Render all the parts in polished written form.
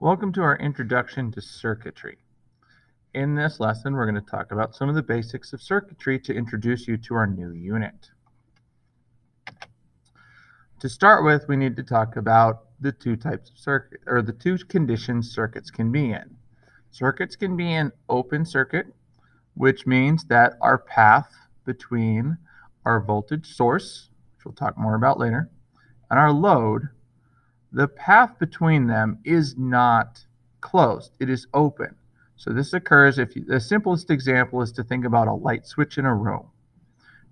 Welcome to our introduction to circuitry. In this lesson, we're going to talk about some of the basics of circuitry to introduce you to our new unit. To start with, we need to talk about the two types of circuit, or the two conditions circuits can be in. Circuits can be an open circuit, which means that our path between our voltage source, which we'll talk more about later, and our load, the path between them is not closed, it is open. So this occurs the simplest example is to think about a light switch in a room.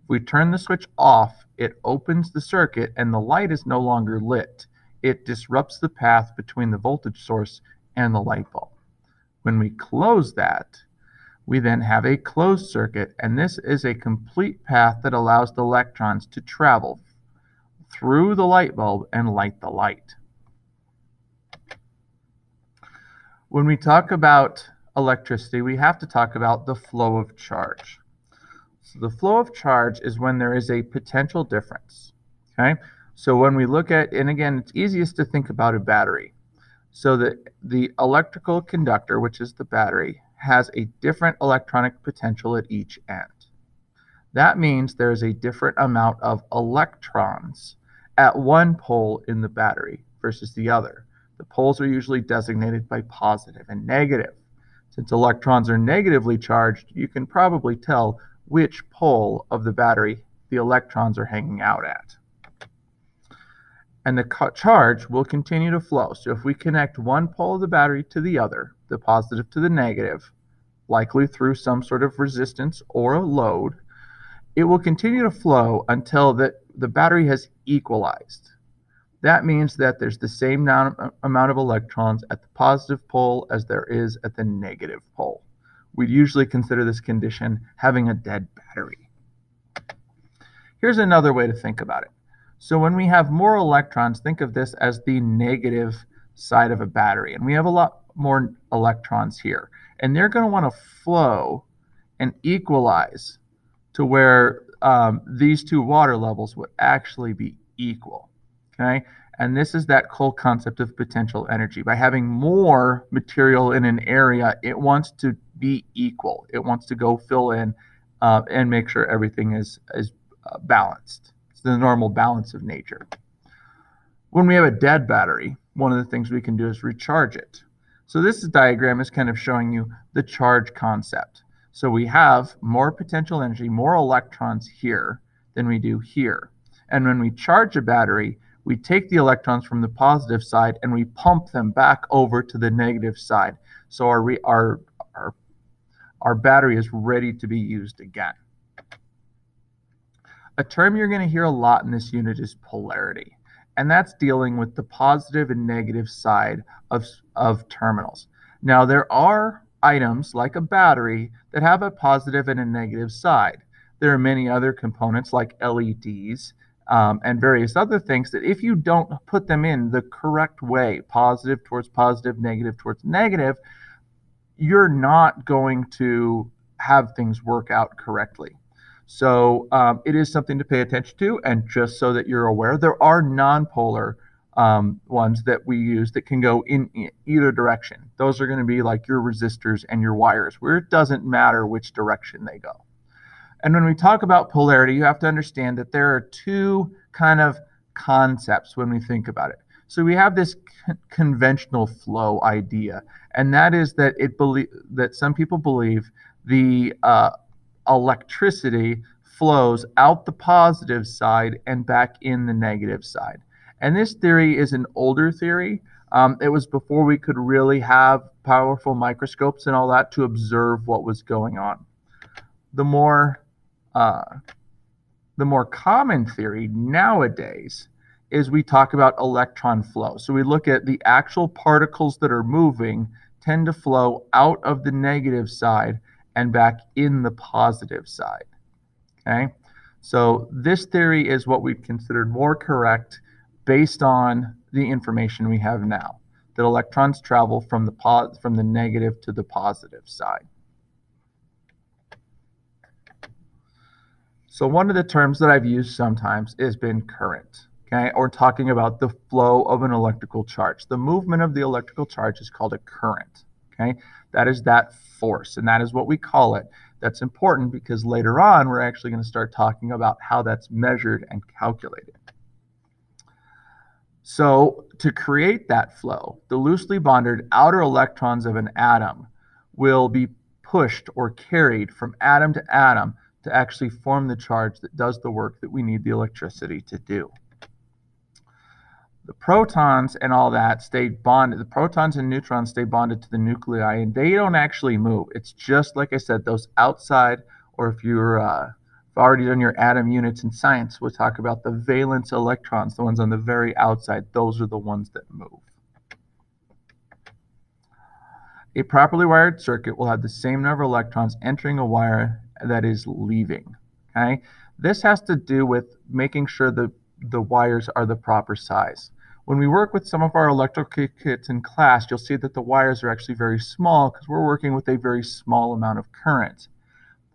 If we turn the switch off, it opens the circuit and the light is no longer lit. It disrupts the path between the voltage source and the light bulb. When we close that, we then have a closed circuit, and this is a complete path that allows the electrons to travel through the light bulb and light the light. When we talk about electricity, we have to talk about the flow of charge. So the flow of charge is when there is a potential difference. Okay? So when we look at, and again, it's easiest to think about a battery. So the electrical conductor, which is the battery, has a different electronic potential at each end. That means there is a different amount of electrons at one pole in the battery versus the other. The poles are usually designated by positive and negative. Since electrons are negatively charged, you can probably tell which pole of the battery the electrons are hanging out at. And the charge will continue to flow. So if we connect one pole of the battery to the other, the positive to the negative, likely through some sort of resistance or a load, it will continue to flow until the battery has equalized. That means that there's the same amount of electrons at the positive pole as there is at the negative pole. We'd usually consider this condition having a dead battery. Here's another way to think about it. So when we have more electrons, think of this as the negative side of a battery. And we have a lot more electrons here. And they're going to want to flow and equalize to where these two water levels would actually be equal. Okay? And this is that whole concept of potential energy. By having more material in an area, it wants to be equal. It wants to go fill in and make sure everything is balanced. It's the normal balance of nature. When we have a dead battery, one of the things we can do is recharge it. So this diagram is kind of showing you the charge concept. So we have more potential energy, more electrons here than we do here. And when we charge a battery, we take the electrons from the positive side and we pump them back over to the negative side. So our battery is ready to be used again. A term you're going to hear a lot in this unit is polarity. And that's dealing with the positive and negative side of terminals. Now, there are items like a battery that have a positive and a negative side. There are many other components like LEDs and various other things that if you don't put them in the correct way, positive towards positive, negative towards negative, you're not going to have things work out correctly. So it is something to pay attention to, and just so that you're aware, there are non-polar ones that we use that can go in either direction. Those are going to be like your resistors and your wires, where it doesn't matter which direction they go. And when we talk about polarity, you have to understand that there are two kind of concepts when we think about it. So we have this conventional flow idea, and that is that that some people believe the electricity flows out the positive side and back in the negative side. And this theory is an older theory. It was before we could really have powerful microscopes and all that to observe what was going on. The more common theory nowadays is we talk about electron flow. So we look at the actual particles that are moving tend to flow out of the negative side and back in the positive side. Okay? So this theory is what we've considered more correct based on the information we have now, that electrons travel from the negative to the positive side. So one of the terms that I've used sometimes has been current. okay, or talking about the flow of an electrical charge. The movement of the electrical charge is called a current, okay? That is that force, and that is what we call it. That's important because later on, we're actually going to start talking about how that's measured and calculated. So to create that flow, the loosely bonded outer electrons of an atom will be pushed or carried from atom to atom to actually form the charge that does the work that we need the electricity to do. The protons and all that stay bonded. The protons and neutrons stay bonded to the nuclei, and they don't actually move. It's just like I said, those outside, or if you're already done your atom units in science, we'll talk about the valence electrons, the ones on the very outside. Those are the ones that move. A properly wired circuit will have the same number of electrons entering a wire that is leaving. Okay? This has to do with making sure that the wires are the proper size. When we work with some of our electrical kits in class, you'll see that the wires are actually very small because we're working with a very small amount of current.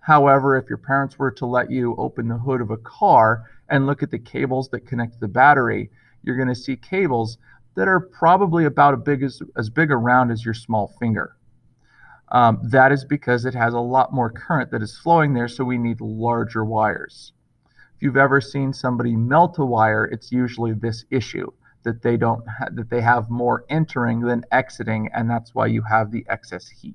However, if your parents were to let you open the hood of a car and look at the cables that connect the battery, you're going to see cables that are probably about as big around as your small finger. That is because it has a lot more current that is flowing there, so we need larger wires. If you've ever seen somebody melt a wire, it's usually this issue, that they have more entering than exiting, and that's why you have the excess heat.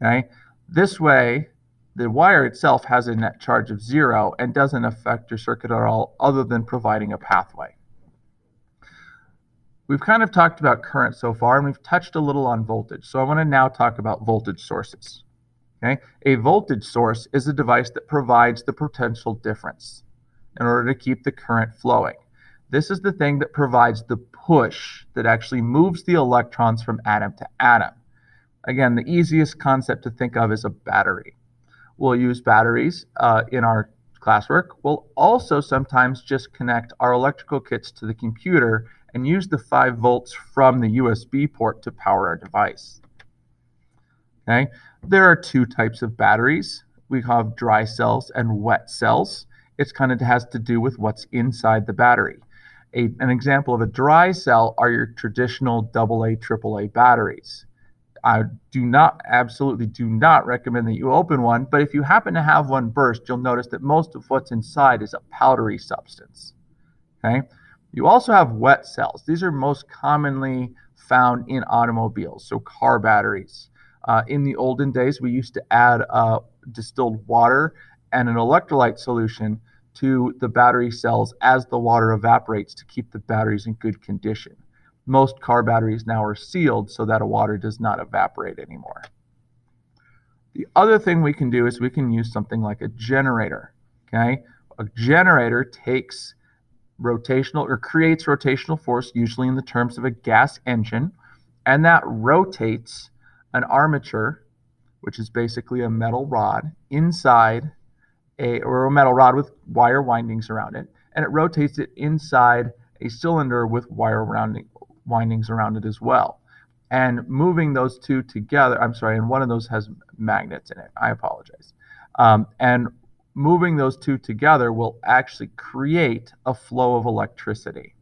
Okay? This way, the wire itself has a net charge of 0 and doesn't affect your circuit at all other than providing a pathway. We've kind of talked about current so far, and we've touched a little on voltage. So I want to now talk about voltage sources. Okay? A voltage source is a device that provides the potential difference in order to keep the current flowing. This is the thing that provides the push that actually moves the electrons from atom to atom. Again, the easiest concept to think of is a battery. We'll use batteries in our classwork. We'll also sometimes just connect our electrical kits to the computer and use the 5 volts from the USB port to power our device. Okay? There are 2 types of batteries. We have dry cells and wet cells. It kind of has to do with what's inside the battery. An example of a dry cell are your traditional AA, AAA batteries. I absolutely do not recommend that you open one, but if you happen to have one burst, you'll notice that most of what's inside is a powdery substance. Okay? You also have wet cells. These are most commonly found in automobiles, so car batteries. In the olden days, we used to add distilled water and an electrolyte solution to the battery cells as the water evaporates to keep the batteries in good condition. Most car batteries now are sealed so that water does not evaporate anymore. The other thing we can do is we can use something like a generator. Okay? A generator takes rotational or creates rotational force, usually in the terms of a gas engine, and that rotates an armature, which is basically a metal rod, inside a metal rod with wire windings around it, and it rotates it inside a cylinder with wire windings around it as well. And moving those two together, I'm sorry, and one of those has magnets in it. I apologize. And moving those two together will actually create a flow of electricity.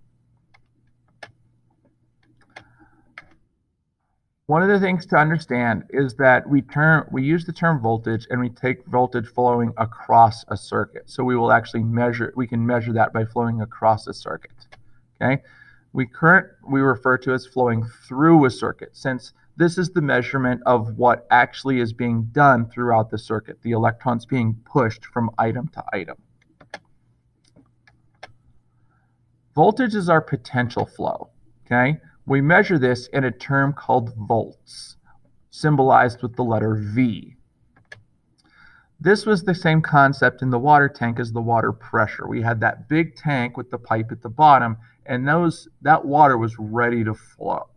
One of the things to understand is that we use the term voltage, and we take voltage flowing across a circuit. So we can measure that by flowing across a circuit. Okay? We refer to as flowing through a circuit, since this is the measurement of what actually is being done throughout the circuit, the electrons being pushed from item to item. Voltage is our potential flow. Okay? We measure this in a term called volts, symbolized with the letter V. This was the same concept in the water tank as the water pressure. We had that big tank with the pipe at the bottom, and that water was ready to flow.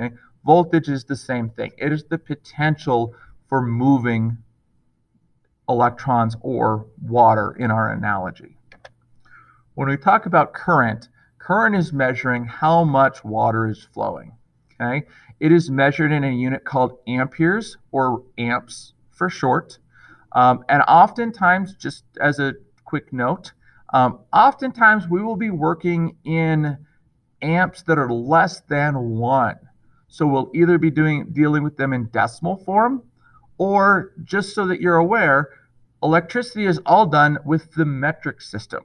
Okay? Voltage is the same thing. It is the potential for moving electrons or water in our analogy. When we talk about current is measuring how much water is flowing. Okay? It is measured in a unit called amperes, or amps for short. And oftentimes, just as a quick note, Oftentimes we will be working in amps that are less than 1. So we'll either be dealing with them in decimal form, or just so that you're aware, electricity is all done with the metric system.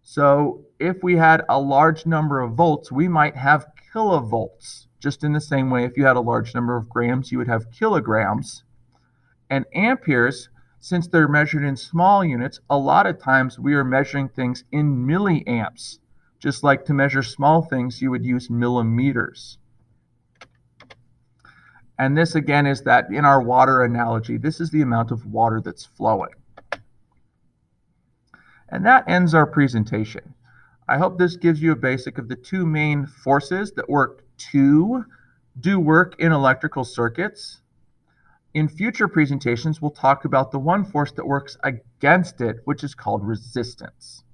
So if we had a large number of volts, we might have kilovolts. Just in the same way, if you had a large number of grams, you would have kilograms. And amperes, since they're measured in small units, a lot of times we are measuring things in milliamps. Just like to measure small things, you would use millimeters. And this again is that in our water analogy, this is the amount of water that's flowing. And that ends our presentation. I hope this gives you a basic of the two main forces that do work in electrical circuits. In future presentations, we'll talk about the one force that works against it, which is called resistance.